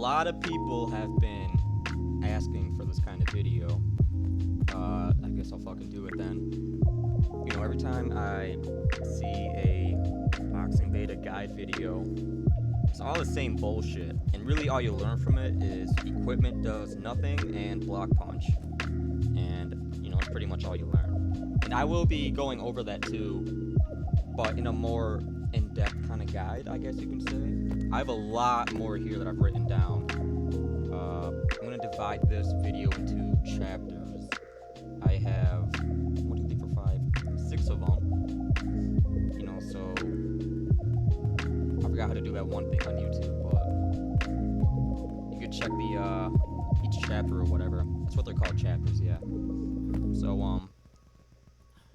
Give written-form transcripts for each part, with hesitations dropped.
lot of people have been asking for this kind of video. I guess I'll fucking do it then. You know, every time I see a boxing beta guide video, it's all the same bullshit, and really all you learn from it is equipment does nothing and block punch. And, you know, it's pretty much all you learn. And I will be going over that too, but in a more in-depth kind of guide, I guess you can say. I have a lot more here that I've written down. I'm going to divide this video into chapters. I have 1, 2, 3, 4, 5, 6 of them. You know, so I forgot how to do that one thing on YouTube, but you could check the each chapter or whatever. That's what they're called, chapters, yeah. So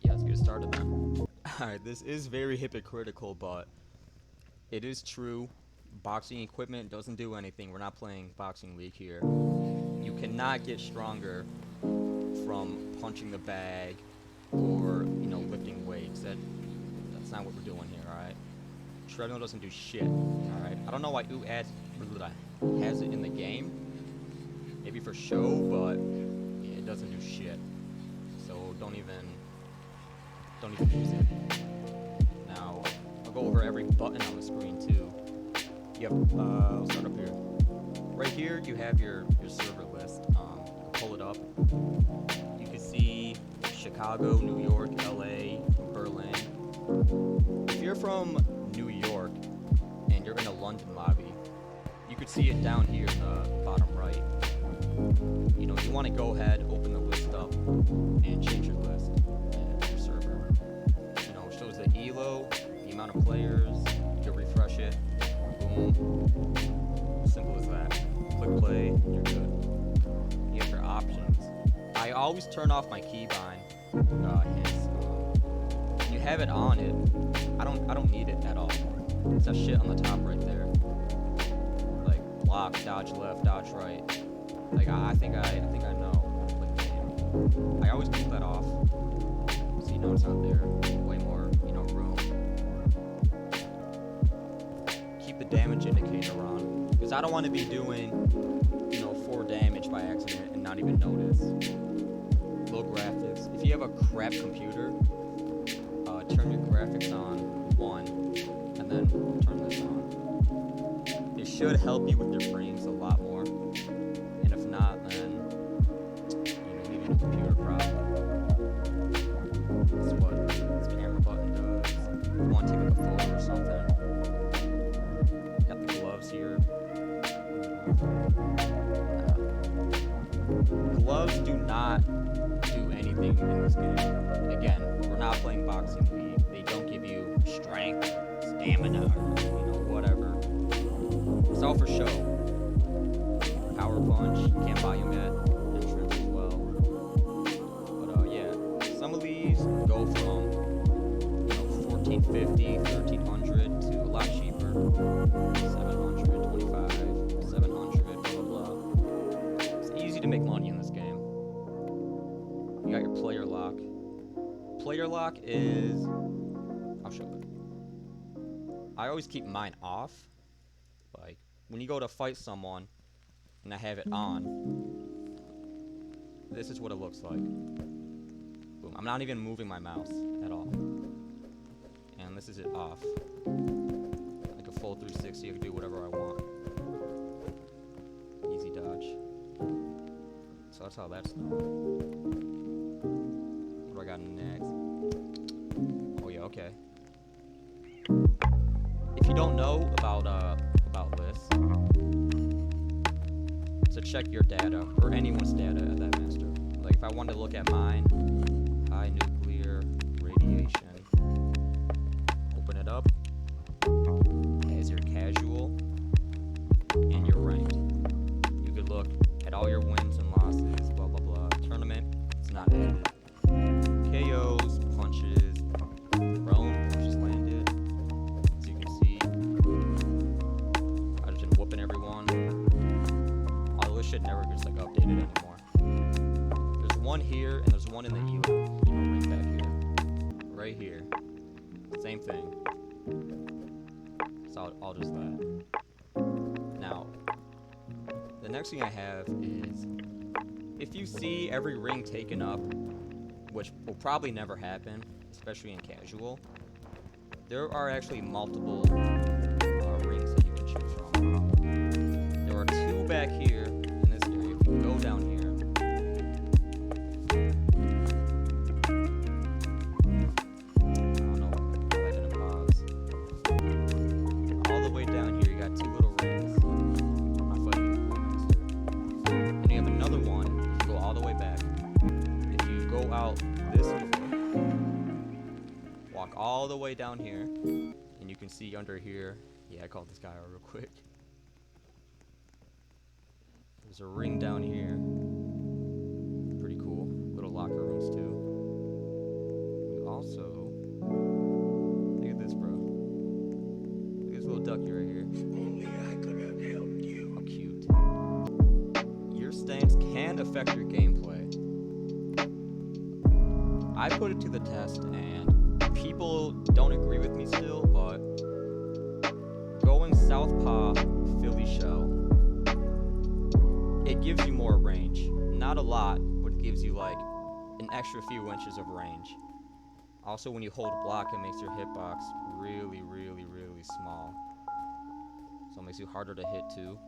yeah, let's get started then. Alright, this is very hypocritical, but it is true. Boxing equipment doesn't do anything. We're not playing Boxing League here. You cannot get stronger from punching the bag or, you know, lifting weights. That's not what we're doing here, alright? Treadmill doesn't do shit, alright? I don't know why U has it in the game. Maybe for show, but yeah, it doesn't do shit. So don't even use it. Now, I'll go over every button on the screen too. Yep, I'll start up here. Right here, you have your server list. You can pull it up. You can see Chicago, New York, LA, Berlin. If you're from New York and you're in a London lobby, you could see it down here in the bottom right. You know, you want to go ahead, open the list up, and change your list and your server. You know, it shows the ELO, the amount of players. You refresh it. Boom. Simple as that. Click play, you're good. You have your options. I always turn off my keybind hints. When you have it on it, I don't need it at all. It's that shit on the top right there. Like block, dodge left, dodge right. Like I think I know. Like the game. I always keep that off. So you know it's not there. Way more, you know, room. Keep the damage indicator on, because I don't want to be doing, you know, 4 damage by accident and not even notice. Low graphics. If you have a crap computer, turn your graphics on 1 and then turn this on. It should help you with your frames a lot more. And if not, then, you know, maybe the computer problem. That's what this camera button does. If you want to take like a photo or something. Got the gloves here. Gloves do not do anything in this game. Again, we're not playing Boxing League. They don't give you strength, stamina, or, you know, whatever. It's all for show. Power punch, can't buy them at entrance as well. But yeah, some of these go from, you know, $14.50, $1,300 to a lot cheaper, $725, $700, blah blah blah. It's easy to make money in this game. You got your player lock. Player lock is, I'll show you. I always keep mine off. Like when you go to fight someone and I have it on, this is what it looks like. Boom. I'm not even moving my mouse at all. And this is it off. Like a full 360, I can do whatever I want. Easy dodge. So that's how that's done. What do I got next? Oh yeah, okay. If you don't know about this, so check your data, or anyone's data at that master. Like if I wanted to look at mine, high nuclear radiation, open it up, as your casual and your ranked. You could look at all your wins and losses, blah blah blah. Tournament, it's not added. KOs, punches, thrown, punches landed. As you can see, I've just been whooping everyone. All this shit never gets like updated anymore. There's one here and there's one in the ELO, you know, right back here. Right here. Same thing. So I'll just that. Now, next thing I have is, if you see every ring taken up, which will probably never happen, especially in casual, there are actually multiple rings that you can choose from. There are 2 back here in this area. If you go down here, all the way down here, and you can see under here, yeah, I called this guy out real quick. There's a ring down here. Pretty cool. Little locker rooms too. You also, look at this, bro. Look at this little ducky right here. Only I could have helped you. How cute. Your stance can affect your gameplay. I put it to the test, and people don't agree with me still, but going southpaw Philly shell, it gives you more range. Not a lot, but it gives you like an extra few inches of range. Also, when you hold block, it makes your hitbox really, really, really small. So it makes you harder to hit too.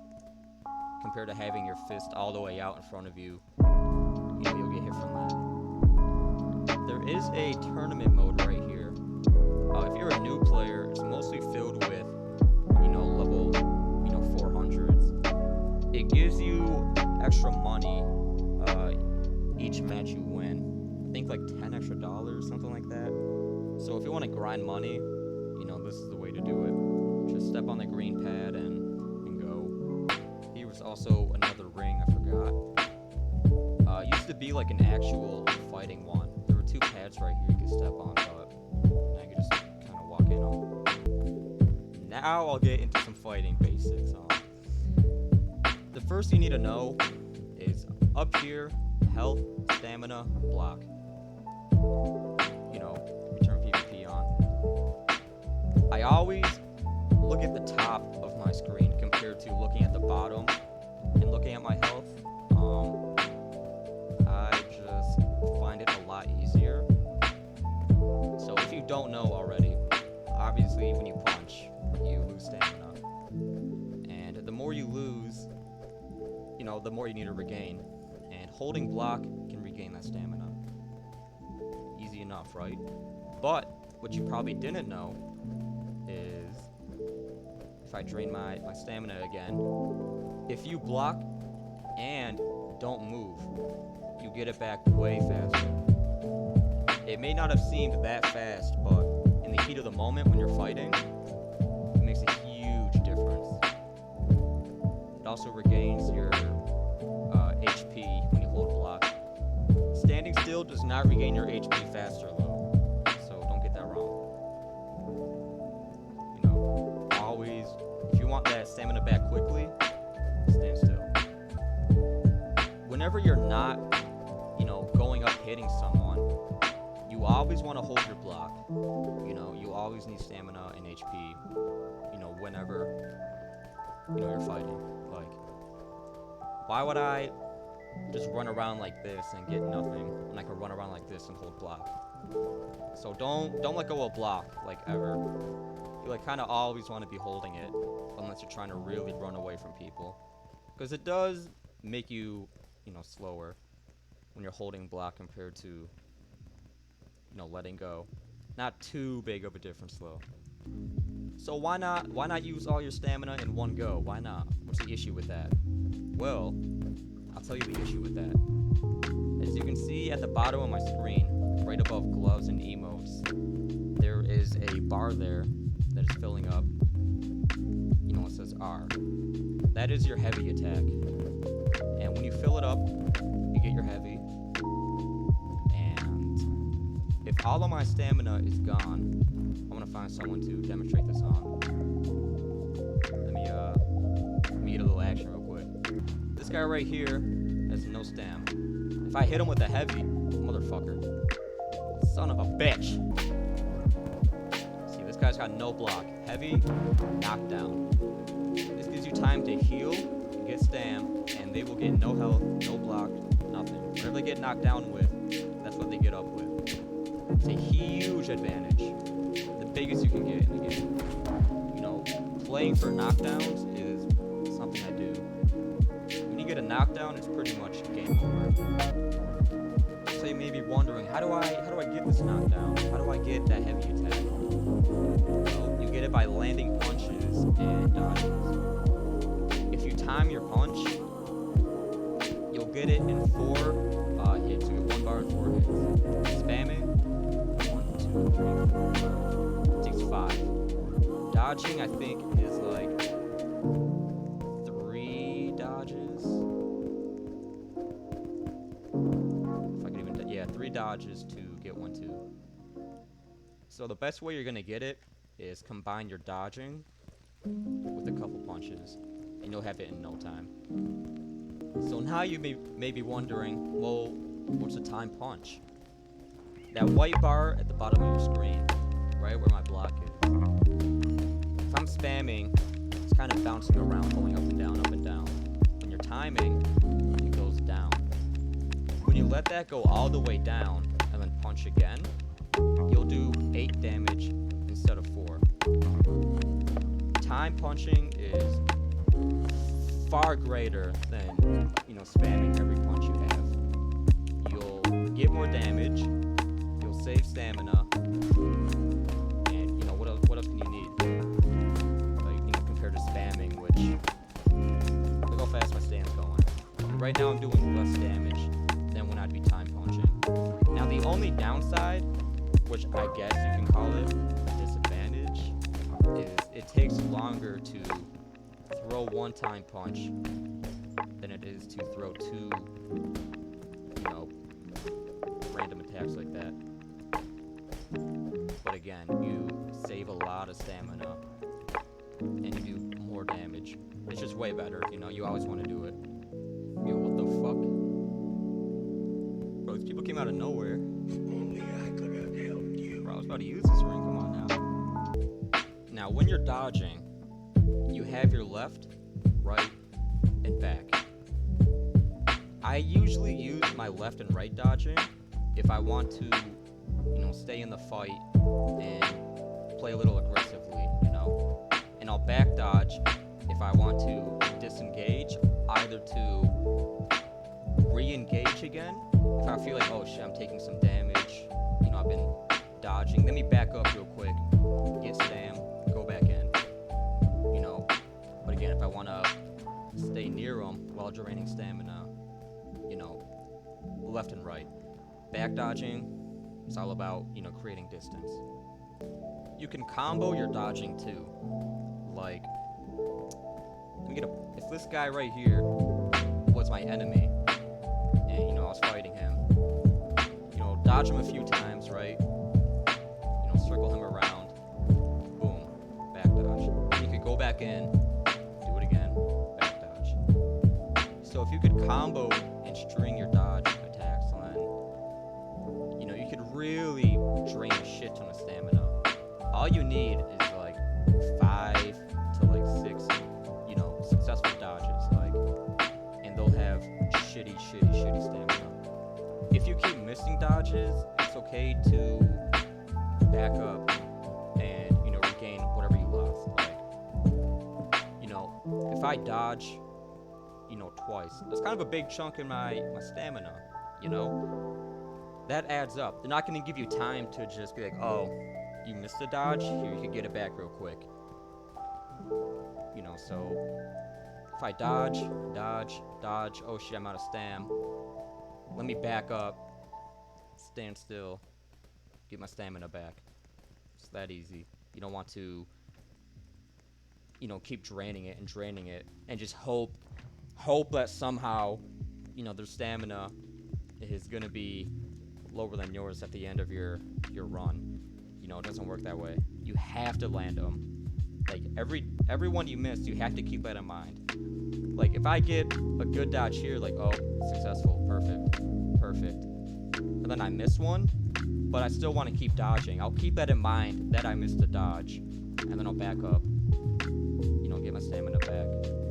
Compared to having your fist all the way out in front of you, you know, you'll get hit from that. There is a tournament mode right here. If you're a new player, it's mostly filled with, you know, level, you know, 400s. It gives you extra money each match you win. I think like $10 extra, something like that. So if you want to grind money, you know, this is the way to do it. Just step on the green pad and go. Here was also another ring, I forgot. Used to be like an actual fighting one. There were 2 pads right here you could step on, but now you can just kind of walk in on. Now I'll get into some fighting basics. The first thing you need to know is up here, health, stamina, block. You know, turn PvP on. I always look at the top of my screen compared to looking at the bottom and looking at my health. I just find it a lot easier. So if you don't know already, obviously when you punch, you lose stamina. And the more you lose, you know, the more you need to regain. And holding block can regain that stamina. Easy enough, right? But what you probably didn't know is, if I drain my stamina again, if you block and don't move, you get it back way faster. It may not have seemed that fast, but in the heat of the moment when you're fighting, it makes a huge difference. It also regains your HP when you hold block. Standing still does not regain your HP faster though, so don't get that wrong. You know, always, if you want that stamina back quickly, stand still. Whenever you're not, you know, going up hitting someone, you always want to hold your block. You know, you always need stamina and HP, you know, whenever, you know, you're fighting. Like, why would I just run around like this and get nothing when I can run around like this and hold block? So don't let go of block, like, ever. You, like, kind of always want to be holding it, unless you're trying to really run away from people. Because it does make you, you know, slower when you're holding block compared to, you know, letting go. Not too big of a difference though. So why not use all your stamina in one go? Why not? What's the issue with that? Well, I'll tell you the issue with that. As you can see at the bottom of my screen, right above gloves and emotes, there is a bar there that is filling up. You know, it says R. That is your heavy attack. And when you fill it up, you get your heavy. And if all of my stamina is gone, I'm gonna find someone to demonstrate this on. Let me get a little action real quick. This guy right here has no stam. If I hit him with a heavy, motherfucker, son of a bitch. See, this guy's got no block. Heavy, knockdown. This gives you time to heal, get hit stam, and they will get no health, no block, nothing. Whatever they get knocked down with, that's what they get up with. It's a huge advantage. The biggest you can get in the game. You know, playing for knockdowns is something I do. When you get a knockdown, it's pretty much game over. So you may be wondering, how do I get this knockdown? How do I get that heavy attack? Well, you get it by landing punches and dodges. If you time your punch, you'll get it in 4 hits. You get 1 bar in 4 hits. Spamming, 1, 2, 3, 4, 5. It takes 5. Dodging, I think, is like 3 dodges. If I could even, yeah, 3 dodges to get 1, 2. So the best way you're gonna get it is combine your dodging with a couple punches, and you'll have it in no time. So now you may be wondering, well, what's a time punch? That white bar at the bottom of your screen, right where my block is. If I'm spamming, it's kind of bouncing around, going up and down, up and down. When you're timing, it goes down. When you let that go all the way down and then punch again, you'll do 8 damage instead of 4. Time punching is far greater than, you know, spamming every punch you have. You'll get more damage, you'll save stamina, and you know what else can you need? Like, you know, compared to spamming, which look how fast my stam's going. Right now I'm doing less damage than when I'd be time punching. Now the only downside, which I guess you can call it a disadvantage, is it takes longer to throw 1 time punch than it is to throw 2, you know, random attacks like that. But again, you save a lot of stamina and you do more damage. It's just way better, you know, you always want to do it. Yo, what the fuck? Bro, these people came out of nowhere. Only I could have helped you. Bro, I was about to use this ring, come on now. Now, when you're dodging, you have your left, right, and back. I usually use my left and right dodging if I want to, you know, stay in the fight and play a little aggressively, you know. And I'll back dodge if I want to disengage, either to re-engage again. If I feel like, oh shit, I'm taking some damage, you know, I've been dodging. Let me back up real quick, get stam, go back in, you know. But again, if I want to stay near them while draining stamina, you know, left and right. Back dodging, it's all about, you know, creating distance. You can combo your dodging too. Like, if this guy right here was my enemy, and, you know, I was fighting him, you know, dodge him a few times, right? You know, circle him around, boom, back dodge. You could go back in, do it again, back dodge. So if you could combo and string your dodge attacks, then, you know, you could really drain a shit ton of stamina. All you need is like 5 to like 6, you know, successful dodges, like, and they'll have shitty stamina. If you keep missing dodges, it's okay to back up and, you know, regain whatever you lost. Like, you know, if I dodge, you know, twice, that's kind of a big chunk in my stamina, you know? That adds up. They're not going to give you time to just be like, oh, you missed a dodge, here, you can get it back real quick. You know, so if I dodge, oh shit, I'm out of stam. Let me back up, stand still, get my stamina back. It's that easy. You don't want to, you know, keep draining it, and just hope that somehow, you know, their stamina is gonna be lower than yours at the end of your run. You know, it doesn't work that way. You have to land them. Like, every one you miss, you have to keep that in mind. Like, if I get a good dodge here, like, oh, successful, perfect, and then I miss one, but I still want to keep dodging, I'll keep that in mind that I missed a dodge, and then I'll back up, you know, get my stamina back,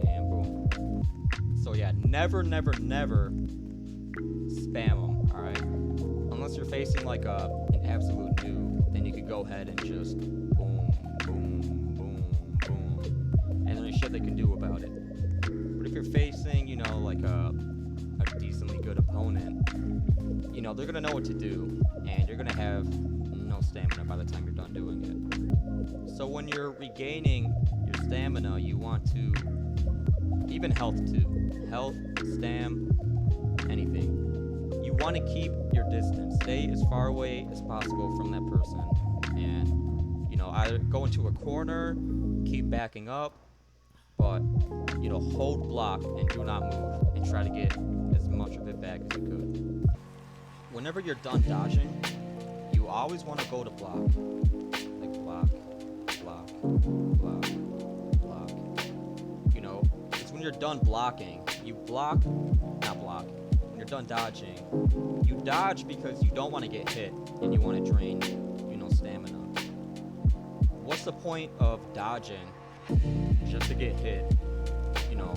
and boom. never, never, never spam them, alright? Unless you're facing like an absolute noob, then you could go ahead and just boom, boom, boom, boom. And there's shit they can do about it. But if you're facing, you know, like a decently good opponent, you know, they're gonna know what to do, and you're gonna have no stamina by the time you're done doing it. So when you're regaining your stamina, you want to, even health too, health, stam, anything, you want to keep your distance, stay as far away as possible from that person, and, you know, either go into a corner, keep backing up, but, you know, hold block and do not move, and try to get as much of it back as you could. Whenever you're done dodging, you always want to go to block. Like block, block, block, block. You know, it's when you're done blocking, you block, not block. When you're done dodging, you dodge because you don't want to get hit and you want to drain, you know, stamina. What's the point of dodging just to get hit, you know,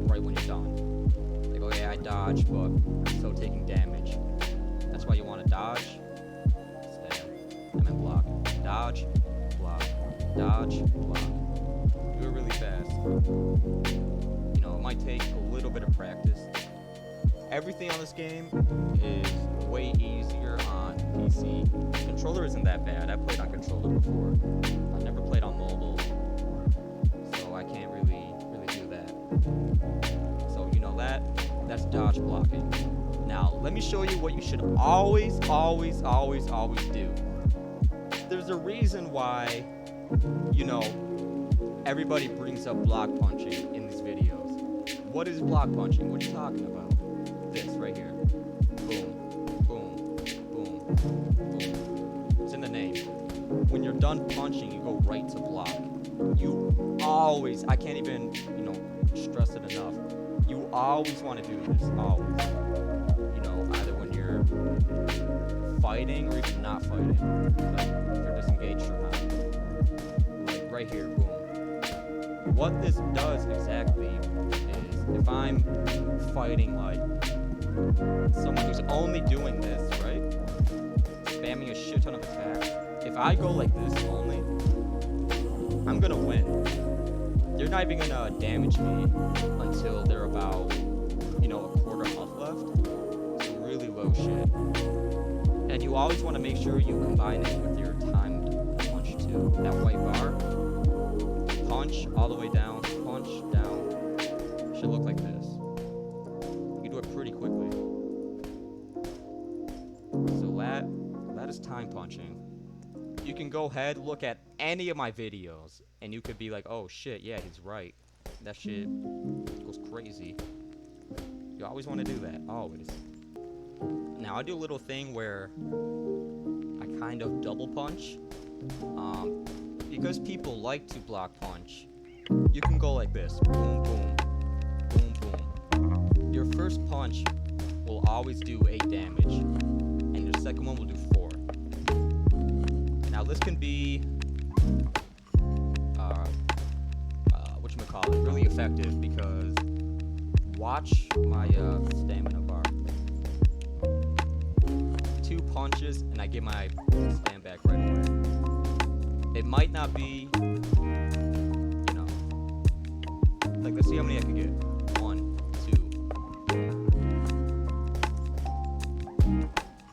right when you're done? Like, okay, I dodged, but I'm still taking damage. That's why you want to dodge, stab, and then block. Dodge, block, dodge, block. Do it really fast. You know, it might take a little bit of practice. Everything on this game is way easier on PC. Controller isn't that bad. I played on controller before. I've never played on mobile, so I can't really do that. So, you know, that's dodge blocking. Now, let me show you what you should always, always, always, always do. There's a reason why, you know, everybody brings up block punching in these videos. What is block punching? What are you talking about? This right here. Boom, boom, boom, boom. It's in the name. When you're done punching, you go right to block. You always, I can't even, you know, stress it enough. You always want to do this, always. You know, either when you're fighting or even not fighting, like if you're disengaged or not. Like right here, boom. What this does exactly is, if I'm fighting like someone who's only doing this, right, spamming a shit ton of attacks, if I go like this only, I'm gonna win. They're not even gonna damage me until they're about, you know, a quarter health left. So really low shit. And you always want to make sure you combine it with your timed punch too. That white bar, punch all the way down, punch down. Should look like this. You can do it pretty quickly. So that is time punching. You can go ahead, look at any of my videos, and you could be like, oh shit, yeah, he's right. That shit goes crazy. You always want to do that, always. Now, I do a little thing where I kind of double punch. Because people like to block punch, you can go like this. Boom, boom, boom, boom. Your first punch will always do 8 damage, and your second one will do 4. Now this can be, whatchamacallit, really effective because watch my stamina bar. 2 punches and I get my stand back right away. It might not be, you know, like let's see how many I can get. 1, 2,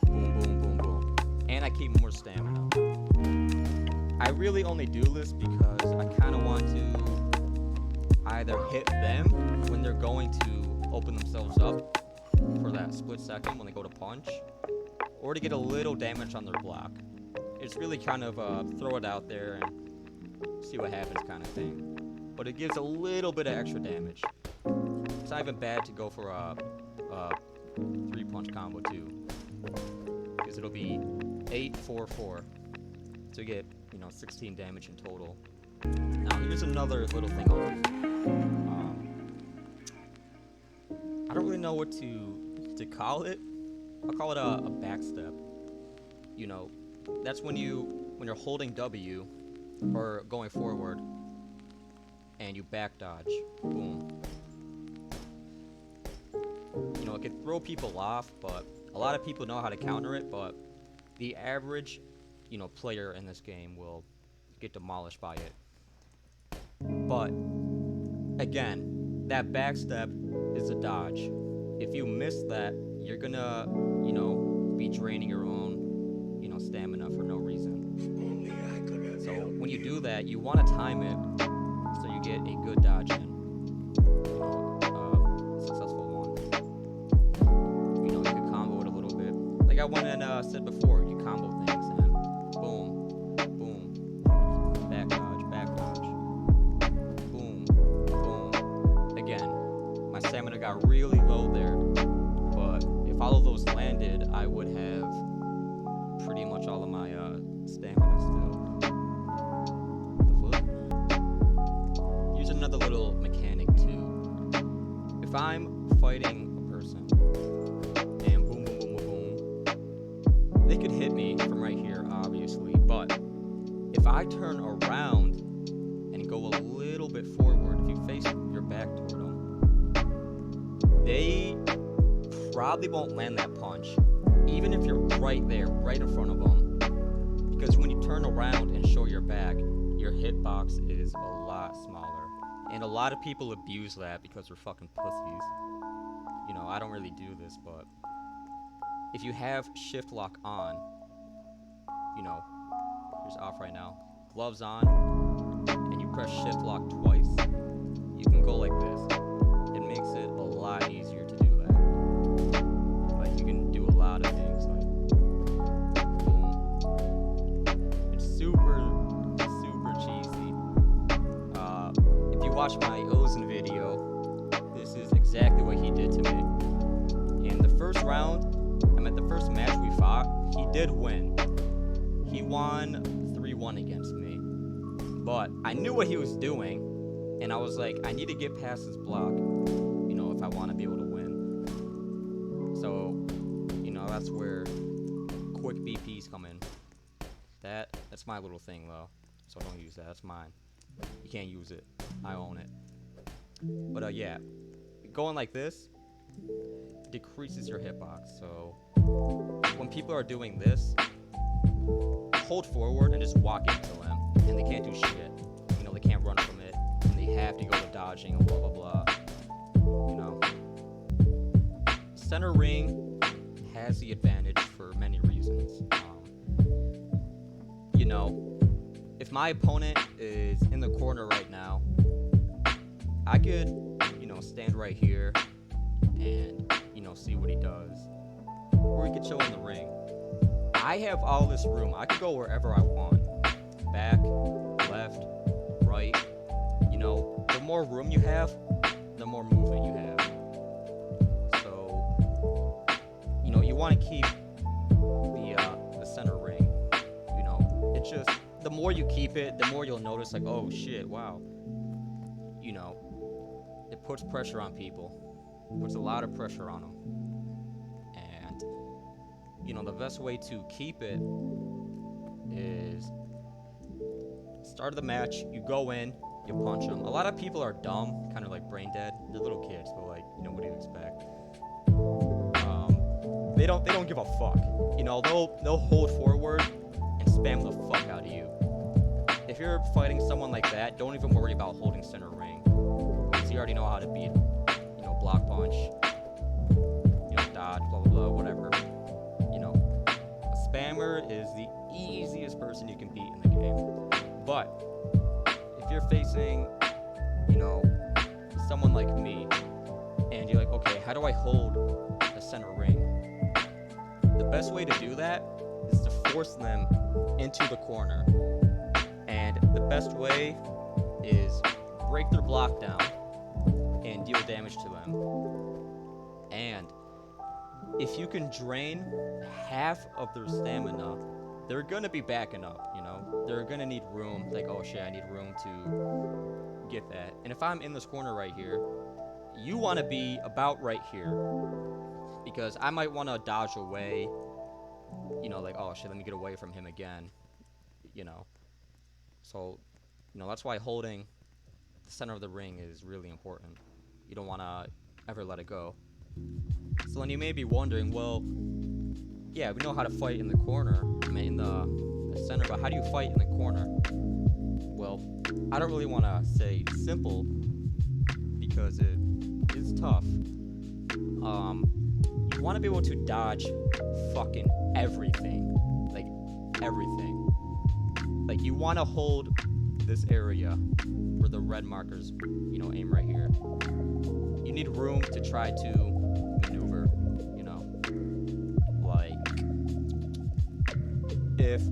boom, boom, boom, boom. And I keep more stamina. I really only do this because I kind of want to either hit them when they're going to open themselves up for that split second when they go to punch, or to get a little damage on their block. It's really kind of throw it out there and see what happens kind of thing. But it gives a little bit of extra damage. It's not even bad to go for a 3-punch combo too, because it'll be 8, 4, 4. So you get, you know, 16 damage in total. Now here's another little thing I'll do. I don't really know what to call it. I'll call it a backstep. You know, that's when you're holding W or going forward and you back dodge. Boom. it could throw people off, but a lot of people know how to counter it, but the average, player in this game will get demolished by it. But again, that backstep is a dodge. If you miss that, you're gonna, be draining your own, stamina for no reason. Only I could have So helped when you you. do that, you want to time it so you get a good dodge in. Successful one. You could combo it a little bit. Like I went and said before, you combo things and boom, boom, back dodge, boom, boom. Again, my stamina got really low there, but if all of those landed, I would have pretty much all of my stamina still. The flip. Here's another little mechanic too. If I'm fighting a person and boom, boom, boom, boom, boom, they could hit me from right here, obviously, but if I turn around and go a little bit forward, if you face your back toward them, they probably won't land that punch, even if you're right there, right in front of them, because when you turn around and show your back, your hitbox is a lot smaller. And a lot of people abuse that because they're fucking pussies. I don't really do this, but if you have shift lock on, here's off right now, gloves on, and you press shift lock twice, you can go like this. It makes it a lot easier to do that. Like you can do a lot of things like boom. It's super cheesy. If you watch my Ozen video, this is exactly what he did to me. In the first round, the first match we fought, he did win. He won 3-1 against me. But I knew what he was doing, and I was like, I need to get past his block, if I want to be able to win. So, that's where quick BPs come in. That's my little thing though, so don't use that. That's mine. You can't use it. I own it. But yeah, going like this decreases your hitbox. So when people are doing this, hold forward and just walk into them, and they can't do shit. They can't run from it, and they have to go to dodging and blah blah blah. Center ring has the advantage for many reasons. If my opponent is in the corner right now, I could, stand right here and, see what he does. Or he could chill in the ring. I have all this room. I could go wherever I want. Back, left, right. The more room you have, the more movement you have. So, you want to keep the center ring. It's just, the more you keep it, the more you'll notice, like, oh shit, wow. It puts pressure on people. It puts a lot of pressure on them. And, the best way to keep it is start of the match, you go in, you punch them. A lot of people are dumb, kind of like brain dead. They're little kids, but like, what do you expect? They don't give a fuck. They'll hold forward and spam the fuck out of you. If you're fighting someone like that, don't even worry about holding center ring, because you already know how to beat, block punch, dodge, blah blah blah, whatever. A spammer is the easiest person you can beat in the game. But if you're facing, someone like me, and you're like, okay, how do I hold a center ring? The best way to do that is to force them into the corner. And the best way is break their block down and deal damage to them. And if you can drain half of their stamina, they're gonna be backing up, They're gonna need room, like, oh shit, I need room to get that. And if I'm in this corner right here, you wanna be about right here, because I might wanna dodge away, like, oh shit, let me get away from him again, So, that's why holding the center of the ring is really important. You don't wanna ever let it go. So then you may be wondering, well, yeah, we know how to fight in the corner, I mean in the center, but how do you fight in the corner? Well, I don't really want to say simple because it is tough. You want to be able to dodge fucking everything, like everything. Like you want to hold this area where the red markers, you know, aim right here. You need room to try to maneuver, you know. Like if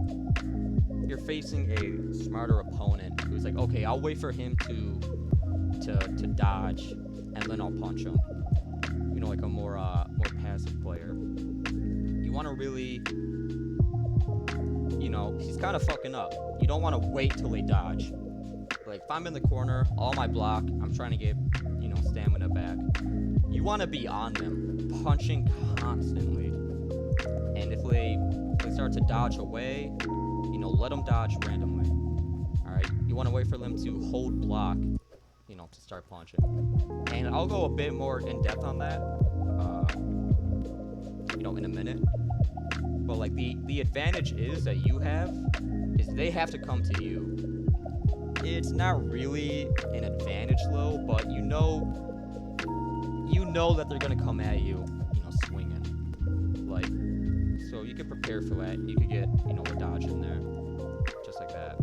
you're facing a smarter opponent who's like, okay, I'll wait for him to dodge and then I'll punch him. You know, like a more passive player. You want to really, you know, he's kind of fucking up. You don't want to wait till they dodge. Like if I'm in the corner, all my block, I'm trying to get, you know, stamina back. You want to be on them, punching constantly. And if they start to dodge away, you know, let them dodge randomly. All right, you want to wait for them to hold block, you know, to start punching. And I'll go a bit more in depth on that, you know, in a minute. But like the advantage is that you have is they have to come to you. It's not really an advantage though, but you know that they're gonna come at you, you know, swinging. Like, so you can prepare for that. You could get, you know, a dodge in there, just like that.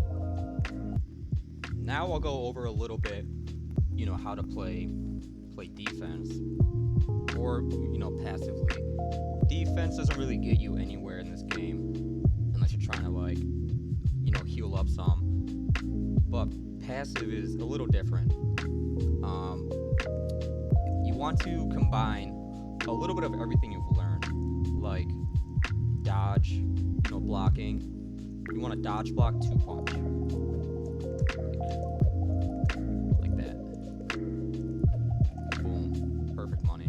Now I'll go over a little bit, you know, how to play defense, or, you know, passively. Defense doesn't really get you anywhere in this game unless you're trying to, like, you know, heal up some. But passive is a little different. You want to combine a little bit of everything you've learned, like dodge, you know, blocking. You want to dodge block 2 punch. Like that. Boom. Perfect money.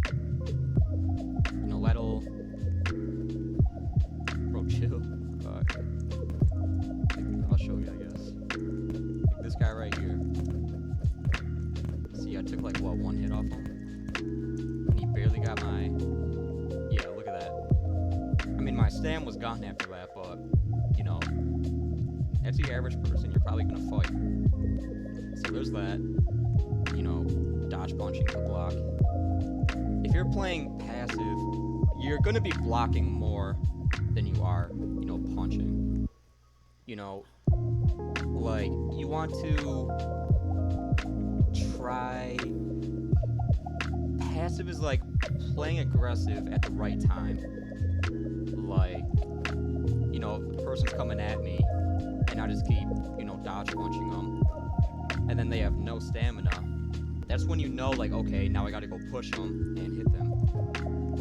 You know, that'll... Bro, chill. I'll show you, I guess. Like this guy right here. See, I took like, what, 1 hit off him? And he barely got my... Yeah, look at that. I mean, my stam was gone after that, but, you know, as the average person, you're probably gonna fight. So there's that. You know, dodge punching the block. If you're playing passive, you're gonna be blocking more than you are, you know, punching. You know, like, you want to try... Passive is like playing aggressive at the right time. Like, you know, if the person's coming at me, and I just keep, you know, dodge punching them, and then they have no stamina, that's when you know, like, okay, now I gotta go push them and hit them.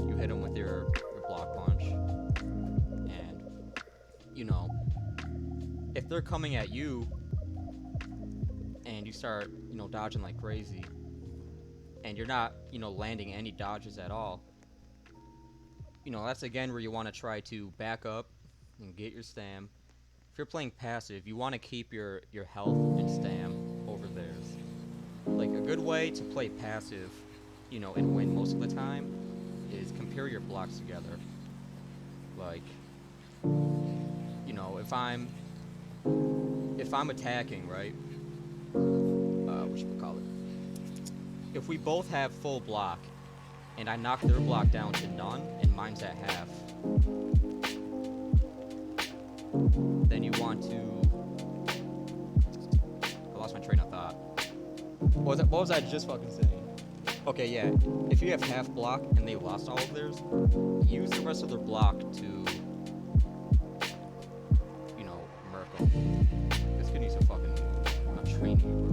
You hit them with your block punch, and, you know, if they're coming at you, and you start, you know, dodging like crazy, and you're not, you know, landing any dodges at all, you know, that's again where you want to try to back up and get your stam. If you're playing passive, you want to keep your health and stam over theirs. Like, a good way to play passive, you know, and win most of the time is compare your blocks together. Like, you know, if I'm attacking, right? Whatchamacallit? If we both have full block, and I knock their block down to none, and mine's at half, then you want to... I lost my train of thought. What was I just fucking saying? Okay, yeah. If you have half block and they lost all of theirs, use the rest of their block to, you know, murk them. This kid needs to fucking train you, bro.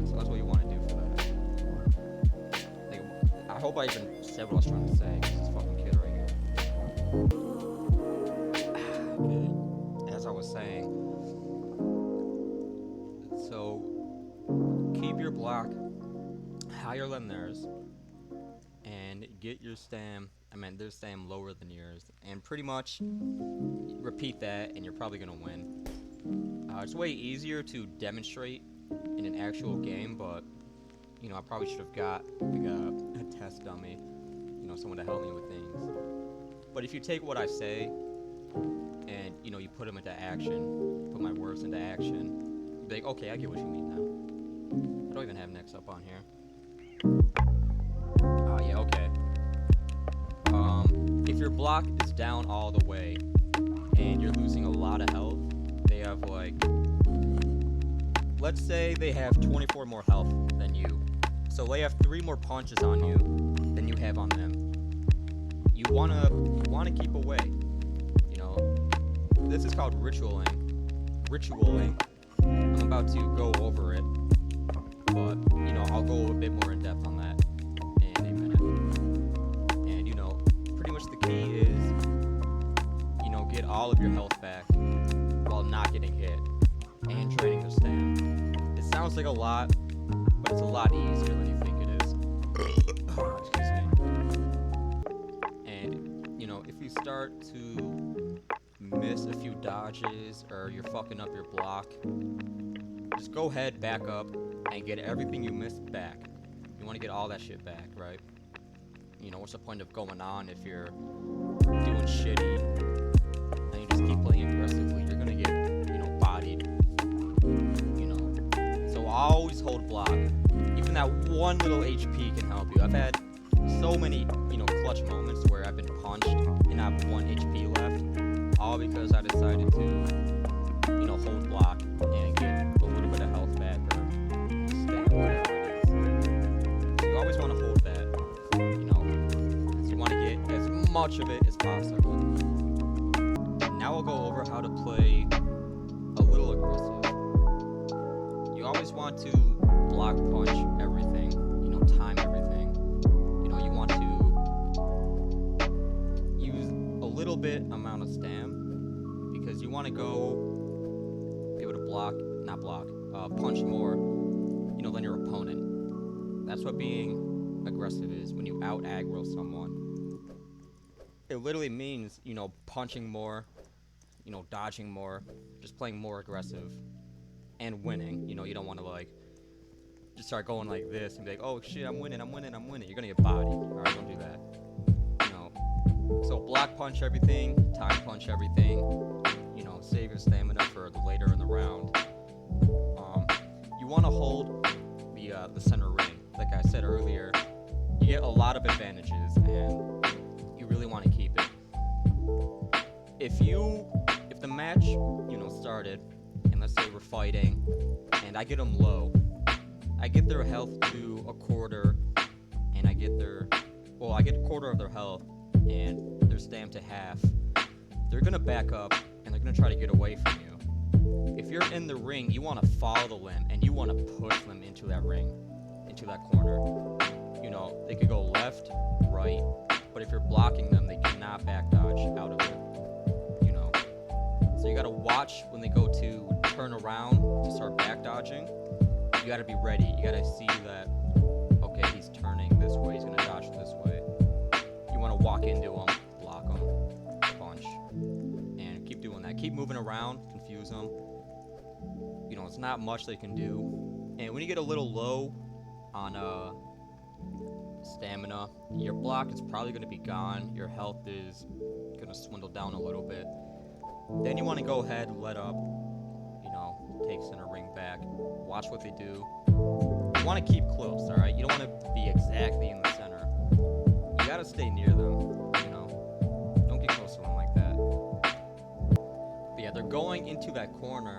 So that's what you want to do for that. Like, I hope I even said what I was trying to say, because this fucking kid right here. Okay. As I was saying, so keep your block higher than theirs, and get your stam, their stam lower than yours, and pretty much repeat that, and you're probably gonna win. It's way easier to demonstrate in an actual game, but, you know, I probably should have got like a test dummy, you know, someone to help me with things. But if you take what I say and, you know, you put them into action, put my words into action, you'd be like, okay, I get what you mean now. I don't even have next up on here. Yeah, okay. If your block is down all the way and you're losing a lot of health, they have like, let's say they have 24 more health than you. So they have 3 more punches on you than you have on them. You wanna keep away. You know, this is called ritualing. I'm about to go over it, but you know, I'll go a bit more in depth on that in a minute. And you know, pretty much the key is, you know, get all of your health back while not getting hit and training the stamina. It sounds like a lot, but it's a lot easier than you think it is. Excuse me. And you know, if you start to miss a few dodges or you're fucking up your block, just go ahead, back up, and get everything you missed back. You want to get all that shit back, right? You know, what's the point of going on if you're doing shitty and you just keep playing aggressively? You're gonna get, you know, bodied. You know, so always hold block. Even that one little HP can help you. I've had so many, you know, clutch moments where I've been punched and I have 1 HP left, all because I decided to, you know, hold block and get a little bit of health back or stand, whatever it is. So you always want to hold that, you know, because you want to get as much of it as possible. Now I'll go over how to play a little aggressive. You always want to block punch everything, you know, time everything. You know, you want to use a little bit amount of stam because you want to go be able to punch more, you know, than your opponent. That's what being aggressive is. When you out aggro someone, it literally means, you know, punching more, you know, dodging more, just playing more aggressive and winning. You know, you don't want to like just start going like this and be like, oh shit, I'm winning. You're gonna get bodied. Alright, don't do that. You know, so block punch everything, time punch everything. You know, save your stamina for later in the round. You want to hold the center ring. Like I said earlier, you get a lot of advantages, and you really want to keep it. If the match, you know, started, and let's say we're fighting, and I get them low, I get their health to a quarter, and I get a quarter of their health, and their stam to half. They're gonna back up, and they're gonna try to get away from you. If you're in the ring, you want to follow them, and you want to push them into that ring, into that corner. You know, they could go left, right, but if you're blocking them, they cannot back dodge out of it. You know, so you gotta watch when they go to turn around to start back dodging. You gotta be ready. You gotta see that, okay, he's turning this way, he's gonna dodge this way. You wanna walk into him, block him, punch, and keep doing that. Keep moving around, confuse them. You know, it's not much they can do. And when you get a little low on stamina, your block is probably gonna be gone. Your health is gonna swindle down a little bit. Then you wanna go ahead and let up. You know, take center ring back. Watch what they do. You want to keep close, alright? You don't want to be exactly in the center. You gotta stay near them, you know? Don't get close to them like that. But yeah, they're going into that corner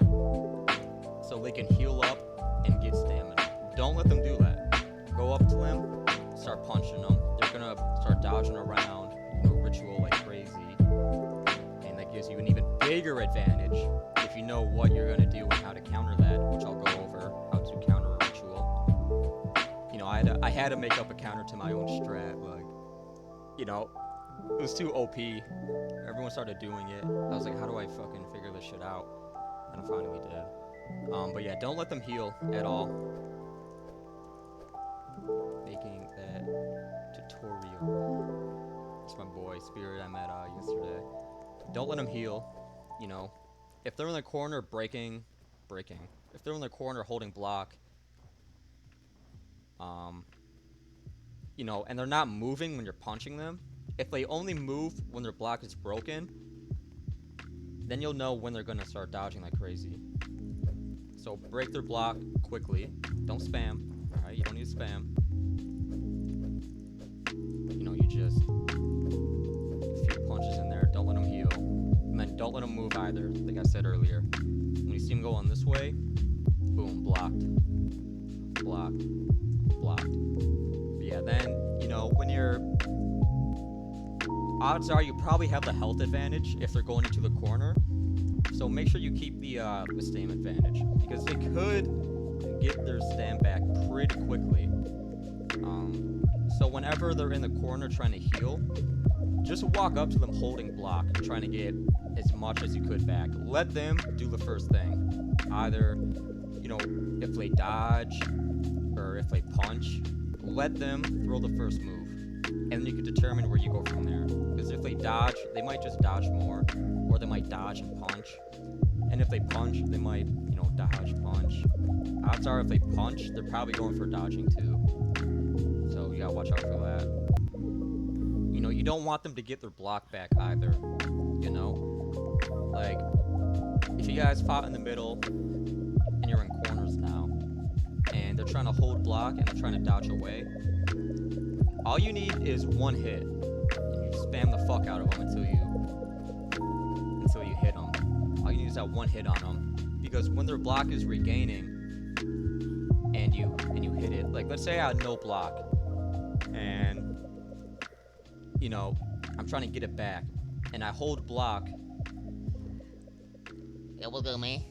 so they can heal up and get stamina. Don't let them do that. Go up to them, start punching them. They're gonna start dodging around, you know, ritual like crazy. And that gives you an even bigger advantage if you know what you're gonna do and how to counter that, which I'll go over how to counter a ritual. You know, I had to make up a counter to my own strat. Like, you know, it was too OP. Everyone started doing it. I was like, how do I fucking figure this shit out? And I finally did. But yeah, don't let them heal at all. Making that tutorial. It's my boy Spirit I met yesterday. Don't let them heal. You know, if they're in the corner breaking. If they're in the corner holding block, You know, and they're not moving when you're punching them. If they only move when their block is broken, then you'll know when they're gonna start dodging like crazy. So break their block quickly. Don't spam. Alright, you don't need to spam. You know, you just a few punches in there. Don't let them heal. And then don't let them move either, like I said earlier. When you see them going this way, boom, blocked. Blocked. Blocked. But yeah, then, you know, when you're... Odds are you probably have the health advantage if they're going into the corner. So make sure you keep the stam advantage, because they could get their stam back pretty quickly. So whenever they're in the corner trying to heal, just walk up to them holding block, trying to get as much as you could back. Let them do the first thing. Either, you know, if they dodge or if they punch, let them throw the first move. And then you can determine where you go from there. Because if they dodge, they might just dodge more, or they might dodge and punch. And if they punch, they might, you know, dodge, punch. Odds are if they punch, they're probably going for dodging too. So you gotta watch out for that. You know, you don't want them to get their block back either. You know? Like, if you guys fought in the middle, and you're in corners now, and they're trying to hold block and they're trying to dodge away, all you need is one hit, and you spam the fuck out of them until you hit them. All you need is that one hit on them, because when their block is regaining, and you hit it, like let's say I had no block, and you know I'm trying to get it back, and I hold block. It will go me.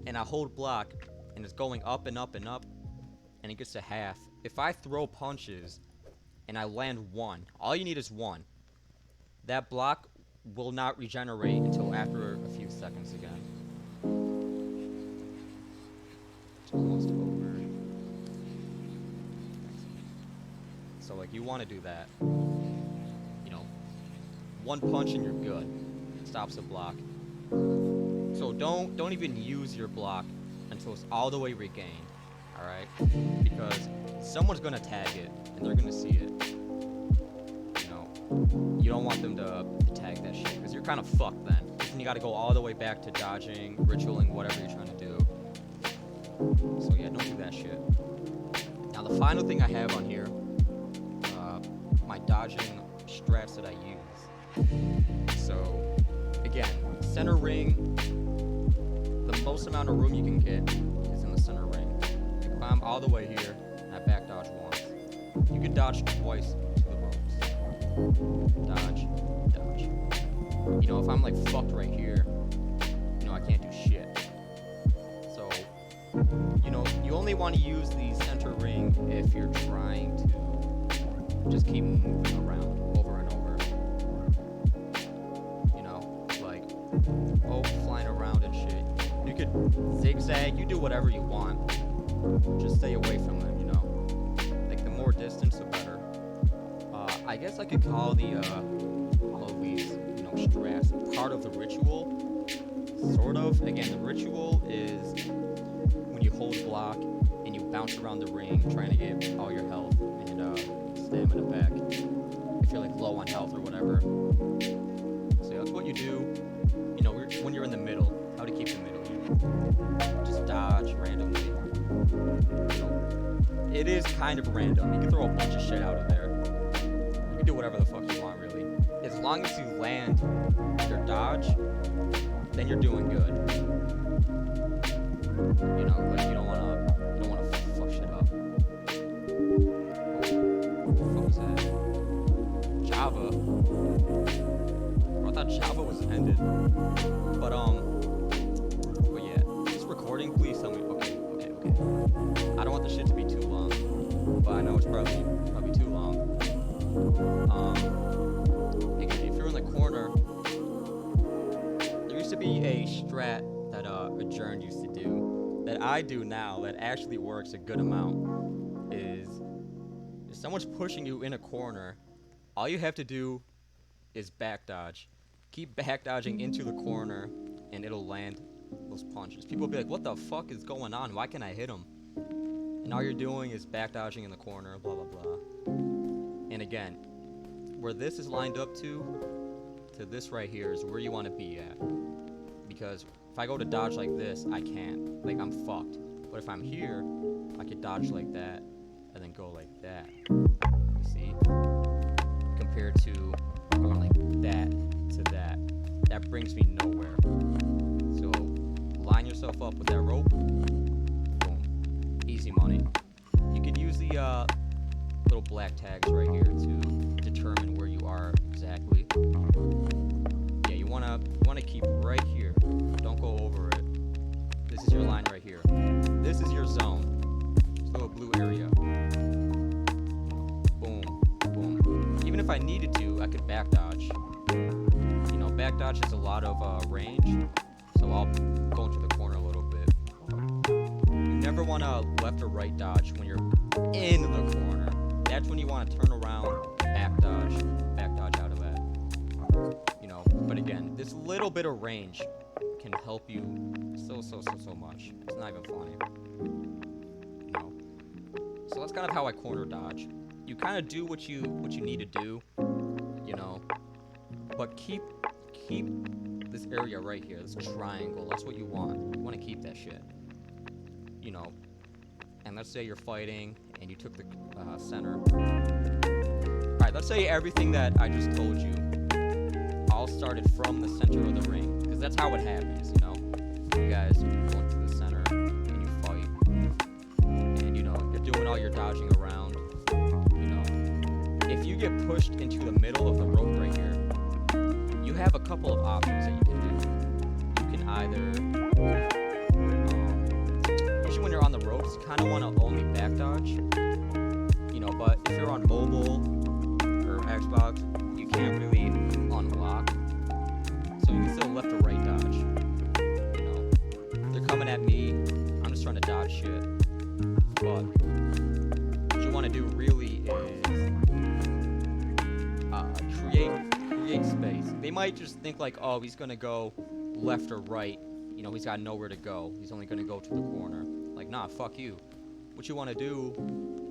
And I hold block, and it's going up and up and up, and it gets to half. If I throw punches and I land one, all you need is one. That block will not regenerate until after a few seconds again. It's almost over. So like you want to do that. You know, one punch and you're good. Stops the block. So don't even use your block until it's all the way regained. Alright? Because someone's gonna tag it and they're gonna see it. You know, you don't want them to tag that shit, because you're kind of fucked then. Then you gotta go all the way back to dodging, ritualing, whatever you're trying to do. So yeah, don't do that shit. Now the final thing I have on here, my dodging strats that I use. So again, center ring, the most amount of room you can get is in the center ring. You climb all the way here, and I back dodge once. You can dodge twice to the ropes. Dodge, dodge. You know, if I'm like fucked right here, you know, I can't do shit. So, you know, you only want to use the center ring if you're trying to just keep moving around over and over. You know, like, oh, flying around and shit. You could zigzag, you do whatever you want. Just stay away from them, you know. Like, the more distance, the better. I guess I could call the, all of these, you know, strats part of the ritual. Sort of. Again, the ritual is when you hold block and you bounce around the ring trying to get all your health and stamina back. If you're like low on health or whatever. So that's what you do. You know, when you're in the middle. How to keep the middle. You just dodge randomly. You know, it is kind of random. You can throw a bunch of shit out of there. You can do whatever the fuck you want, really. As long as you land your dodge, then you're doing good. You know, like you don't wanna fuck shit up. What the fuck was that? Java. Bro, I thought Java was ended. But yeah, this recording, please tell me. Okay. I don't want the shit to be too long, but I know it's probably too long. Again, if you're in the corner, there used to be a strat that Adjourned used to do that I do now that actually works a good amount. Is if someone's pushing you in a corner, all you have to do is back dodge. Keep back dodging into the corner, and it'll land those punches. People will be like, "What the fuck is going on? Why can't I hit him?" And all you're doing is back dodging in the corner, blah, blah, blah. And again, where this is lined up to this right here is where you want to be at. Because if I go to dodge like this, I can't. Like, I'm fucked. But if I'm here, I could dodge like that, and then go like that. You see? Compared to going like that to that. That brings me nowhere. So, line yourself up with that rope. Boom. Easy money. You could use the little black tags right here to determine where you are exactly. Yeah, you wanna keep right here. Don't go over it. This is your line right here. This is your zone. This little blue area. Boom, boom. Even if I needed to, I could back dodge. You know, back dodge has a lot of range, so I'll go into the corner a little bit. You never want to left or right dodge when you're in the corner. That's when you want to turn around, back dodge out of that. You know, but again, this little bit of range can help you so much. It's not even funny. You know. So that's kind of how I corner dodge. You kind of do what you need to do, you know, but keep this area right here, this triangle. That's what you want. You want to keep that shit. You know. And let's say you're fighting and you took the center. Alright, let's say everything that I just told you all started from the center of the ring. Because that's how it happens, you know? You guys go into the center and you fight. And, you know, you're doing all your dodging around. You know, if you get pushed into the middle of the rope right here, you have a couple of options that you can do. You can either... when you're on the ropes, you kind of want to only back dodge, you know, but if you're on mobile or Xbox, you can't really unlock, so you can still left or right dodge, you know. They're coming at me, I'm just trying to dodge shit, but what you want to do really is create space. They might just think like, oh, he's going to go left or right, you know, he's got nowhere to go, he's only going to go to the corner. Like, nah, fuck you. What you want to do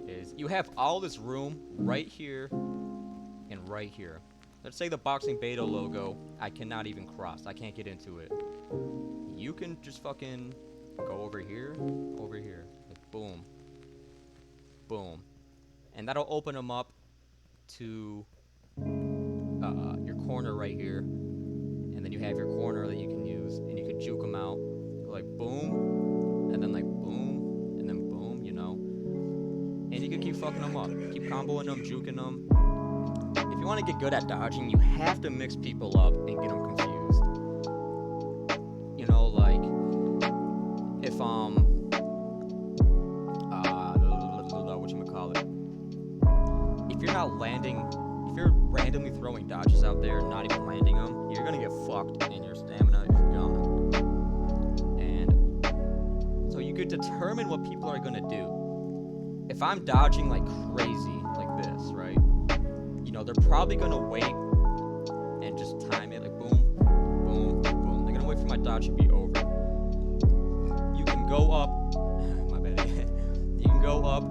is you have all this room right here and right here. Let's say the Boxing Beta logo, I cannot even cross. I can't get into it. You can just fucking go over here. Like, boom. Boom. And that'll open them up to your corner right here. And then you have your corner that you can use. And you can juke them out. Like, boom. And then like boom, and then boom, you know. And you can keep fucking them up. Keep comboing them, juking them. If you want to get good at dodging, you have to mix people up and get them confused. You know, like, if, whatchamacallit. If you're not landing, if you're randomly throwing dodges out there, not even landing them, you're gonna get fucked and your stamina is gone. You could determine what people are gonna do. If I'm dodging like crazy, like this, right? You know, they're probably gonna wait and just time it, like boom, boom, boom. They're gonna wait for my dodge to be over. You can go up, my bad. You can go up,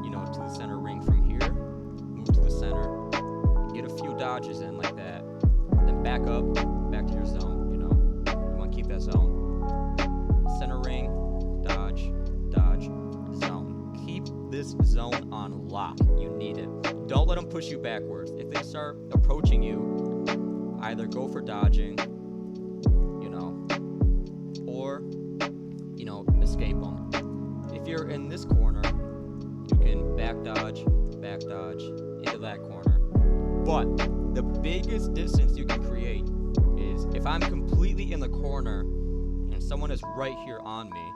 you know, to the center ring from here, move to the center, get a few dodges in like that, then back up, back to your zone, you know. You wanna keep that zone. Center ring, dodge, zone. Keep this zone on lock. You need it. Don't let them push you backwards. If they start approaching you, either go for dodging, you know, or, you know, escape them. If you're in this corner, you can back dodge into that corner. But the biggest distance you can create is if I'm completely in the corner and someone is right here on me,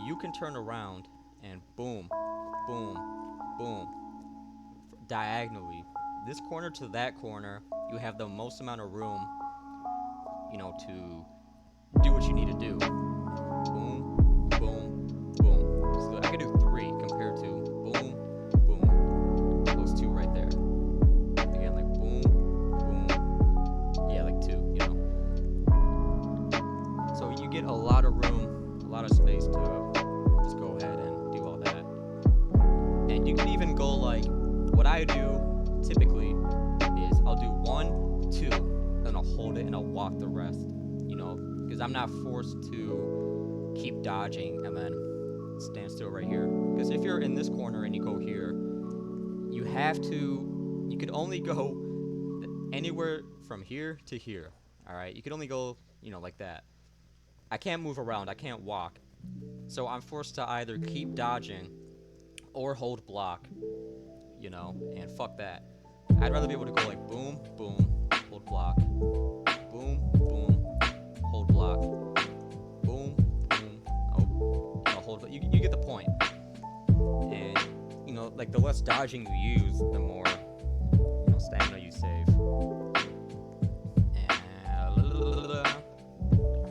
you can turn around and boom, boom, boom, diagonally. This corner to that corner, you have the most amount of room, you know, to do what you need to do. Boom, boom, boom. So I could do 3 compared to boom, boom. Those 2 right there. Again, like boom, boom. Yeah, like 2, you know. So you get a lot of room, a lot of space to just go ahead and do all that. I do typically is I'll do 1, 2, then I'll hold it and I'll walk the rest. You know, because I'm not forced to keep dodging and then stand still right here. Because if you're in this corner and you go here, you could only go anywhere from here to here. Alright, you could only go, you know, like that. I can't move around, I can't walk. So I'm forced to either keep dodging or hold block, you know, and fuck that. I'd rather be able to go like boom, boom, hold block, boom, boom, hold block, boom, boom, oh, you know, hold, you get the point. And, you know, like the less dodging you use, the more, you know, stamina you save. And,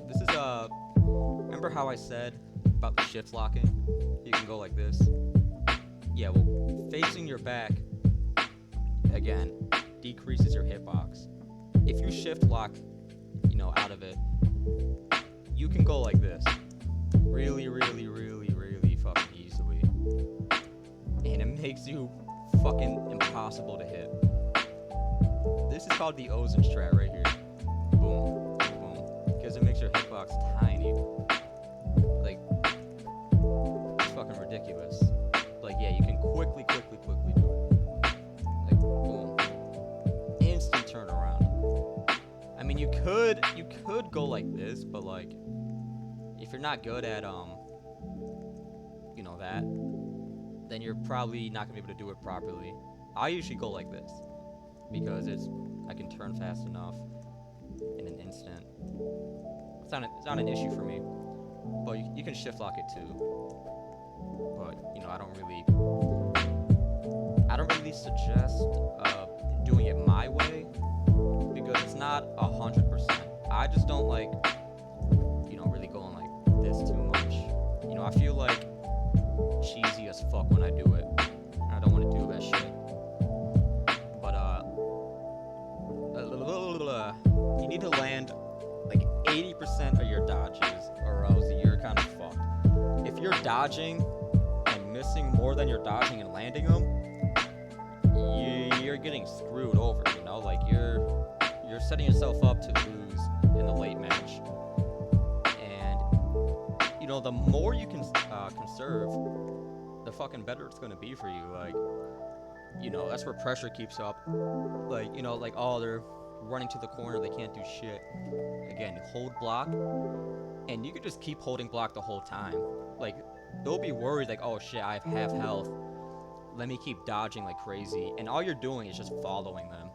this is, remember how I said about the shift locking? You can go like this. Yeah, well, facing your back, again, decreases your hitbox. If you shift lock, you know, out of it, you can go like this. Really, really, really, really fucking easily. And it makes you fucking impossible to hit. This is called the Ozen strat right here. Boom, boom. Because it makes your hitbox tiny. Like, it's fucking ridiculous. Like, yeah, you can quickly do it. Like, boom. Instant turnaround. I mean, you could go like this, but like, if you're not good at, you know, that, then you're probably not gonna be able to do it properly. I usually go like this, because I can turn fast enough in an instant. It's not an issue for me, but you can shift lock it too. But, you know, I don't really suggest doing it my way, because it's not 100%. I just don't like, you know, really going like this too much. You know, I feel like cheesy as fuck when I do it, and I don't want to do that shit. But you need to land like 80% of your dodges, or else you're kind of fucked. If you're dodging and missing more than you're dodging and landing them, you're getting screwed over, you know? Like, you're setting yourself up to lose in the late match. And, you know, the more you can conserve, the fucking better it's gonna be for you. Like, you know, that's where pressure keeps up. Like, you know, like, oh, they're running to the corner, they can't do shit. Again, hold block, and you could just keep holding block the whole time. Like, they'll be worried, like, oh shit, I have half health, let me keep dodging like crazy, and all you're doing is just following them.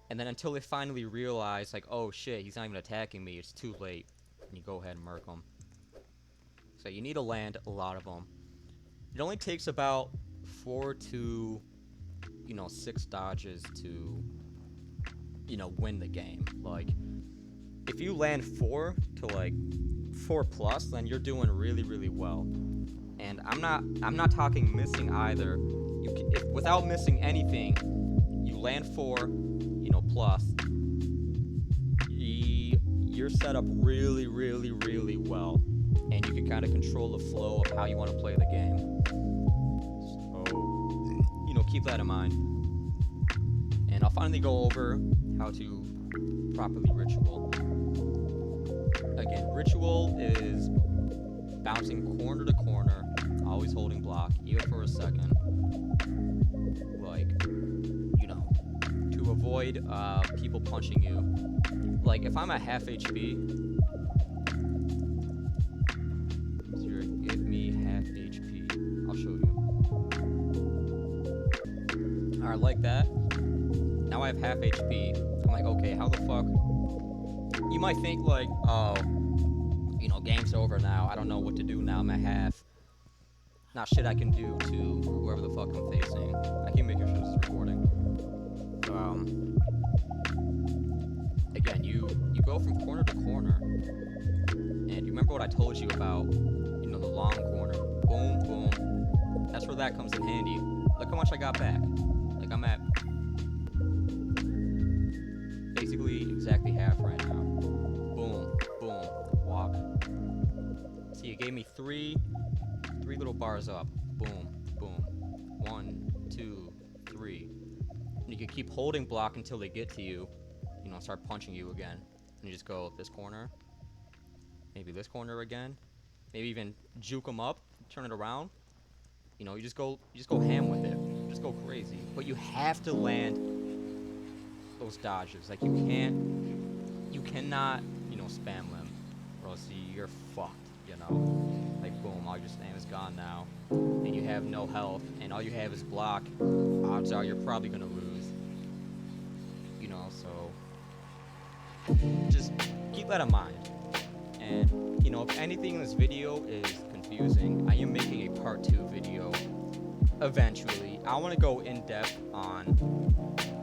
And then until they finally realize, like, oh shit, he's not even attacking me, it's too late, and you go ahead and murk them. So you need to land a lot of them. It only takes about 4 to, you know, 6 dodges to, you know, win the game. Like, if you land 4 to like 4 plus, then you're doing really, really well. And I'm not talking missing either. You can, if without missing anything, you land 4, you know, plus, you're set up really, really, really well, and you can kind of control the flow of how you want to play the game. So, you know, keep that in mind. And I'll finally go over how to properly ritual. Again, ritual is bouncing corner to corner, always holding block, even for a second. Like, you know, to avoid people punching you. Like, if I'm at half HP, Zero, give me half HP. I'll show you. Alright, like that. Now I have half HP. I'm like, okay, how the fuck? You might think like, oh, you know, game's over now. I don't know what to do now. I'm at half. Not shit I can do to whoever the fuck I'm facing. I keep making sure this is recording. Again, you go from corner to corner, and you remember what I told you about, you know, the long corner. Boom, boom. That's where that comes in handy. Look how much I got back. Like, I'm at basically exactly half right now. Boom, boom, walk. See, it gave me three little bars up. Boom, boom. 1, 2, 3. keep holding block until they get to you, you know, start punching you again. And you just go this corner, maybe this corner again, maybe even juke them up, turn it around. You know, you just go ham with it, just go crazy. But you have to land those dodges. Like, you cannot, you know, spam them, or else you're fucked. You know, like boom, all your spam is gone now, and you have no health, and all you have is block. Odds are you're probably gonna lose. You know, so just keep that in mind. And you know, if anything in this video is confusing, I am making a part 2 video eventually. I want to go in depth on,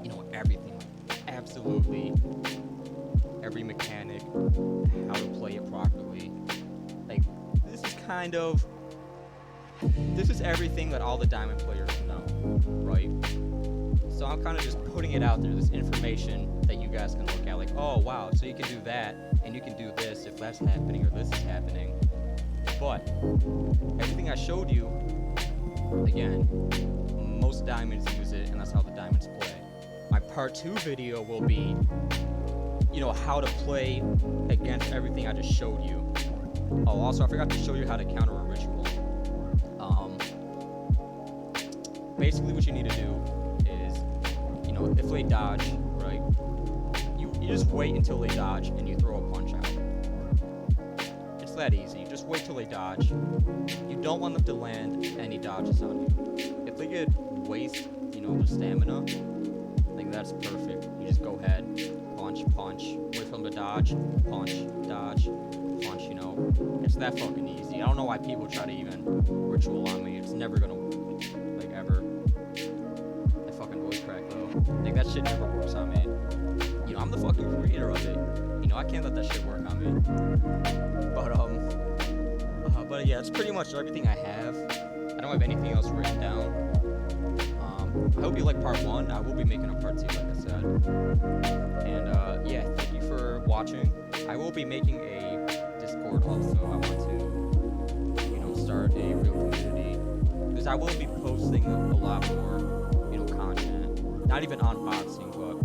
you know, everything, absolutely every mechanic, how to play it properly. Like, this is everything that all the diamond players know, right? So I'm kind of just putting it out there, this information that you guys can look at, like, oh wow, so you can do that, and you can do this if that's happening or this is happening. But everything I showed you, again, most diamonds use it, and that's how the diamonds play. My part 2 video will be, you know, how to play against everything I just showed you. Oh, also, I forgot to show you how to counter a ritual. Basically, what you need to do is, you know, if they dodge, right, you just wait until they dodge and you throw a punch out. It's that easy. You just wait till they dodge. You don't want them to land any dodges on you. If they get waste, you know, their stamina, like, that's perfect. You just go ahead, punch, wait for them to dodge, punch, dodge, punch, you know. It's that fucking easy. I don't know why people try to even ritual on me. It's never gonna, like, ever. That fucking voice crack, though. Like, that shit never works on me. You know, I'm the fucking creator of it. You know, I can't let that shit work on me. But yeah, it's pretty much everything I have. I don't have anything else written down. I hope you like part 1. I will be making a part 2, like I said. And yeah, thank you for watching. I will be making a Discord also. I want to, you know, start a real community, because I will be posting a lot more, you know, content. Not even unboxing, but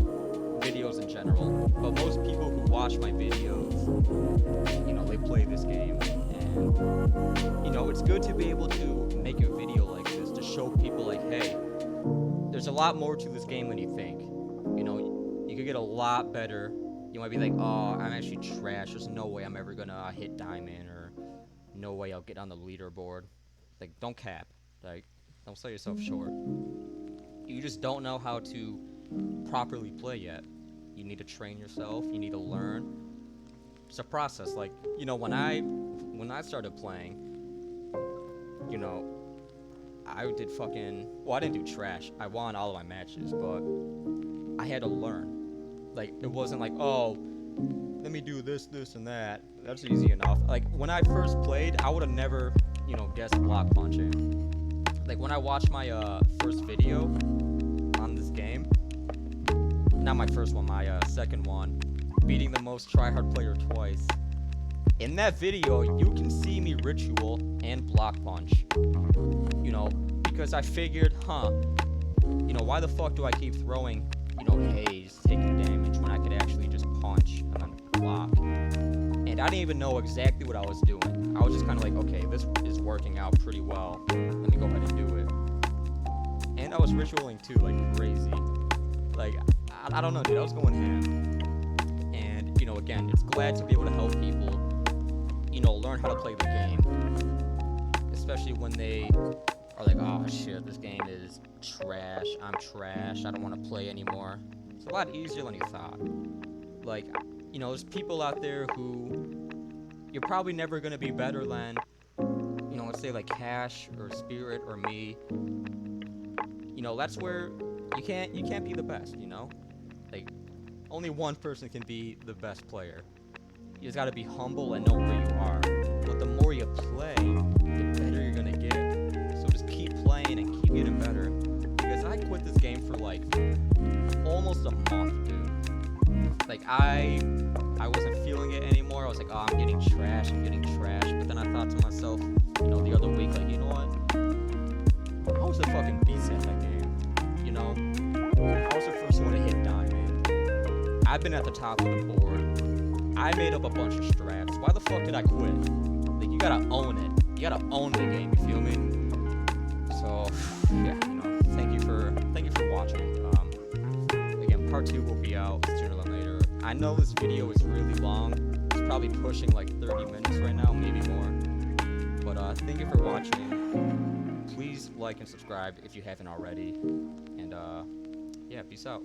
videos in general. But most people who watch my videos, you know, they play this game. And, you know, it's good to be able to make a video like this to show people, like, hey, there's a lot more to this game than you think. You know, you could get a lot better. You might be like, oh, I'm actually trash. There's no way I'm ever gonna hit diamond, or no way I'll get on the leaderboard. Like, don't cap. Like, don't sell yourself short. You just don't know how to properly play yet. You need to train yourself. You need to learn. It's a process. Like, you know, when I started playing, you know, I did fucking, well, I didn't do trash. I won all of my matches, but I had to learn. Like, it wasn't like, oh, let me do this, this, and that. That's easy enough. Like, when I first played, I would have never, you know, guessed block punching. Like, when I watched my first video on this game, not my first one, my second one, beating the most tryhard player twice. In that video, you can see me ritual and block punch. You know, because I figured, you know, why the fuck do I keep throwing, you know, haze, taking damage, when I could actually just punch and then block? And I didn't even know exactly what I was doing. I was just kind of like, okay, this is working out pretty well. Let me go ahead and do it. And I was ritualing too, like crazy. Like, I don't know, dude, I was going ham. And, you know, again, it's glad to be able to help people, you know, learn how to play the game. Especially when they are like, oh shit, this game is trash, I'm trash, I don't want to play anymore. It's a lot easier than you thought. Like, you know, there's people out there who you're probably never going to be better than, you know, let's say like Cash or Spirit or me. You know, that's where you can't be the best, you know? Like, only one person can be the best player. You just gotta be humble and know where you are. But the more you play, the better you're gonna get. So just keep playing and keep getting better. Because I quit this game for like almost a month, dude. Like, I wasn't feeling it anymore. I was like, oh, I'm getting trash. But then I thought to myself, you know, the other week, like, you know what? I was a fucking beast at that game. You know, I was the first one I've been at the top of the board. I made up a bunch of strats. Why the fuck did I quit? Like, you gotta own it. You gotta own the game, you feel me? So, yeah, you know, thank you for watching. Again, part 2 will be out sooner than later. I know this video is really long. It's probably pushing like 30 minutes right now, maybe more. But thank you for watching. Please like and subscribe if you haven't already. And yeah, peace out.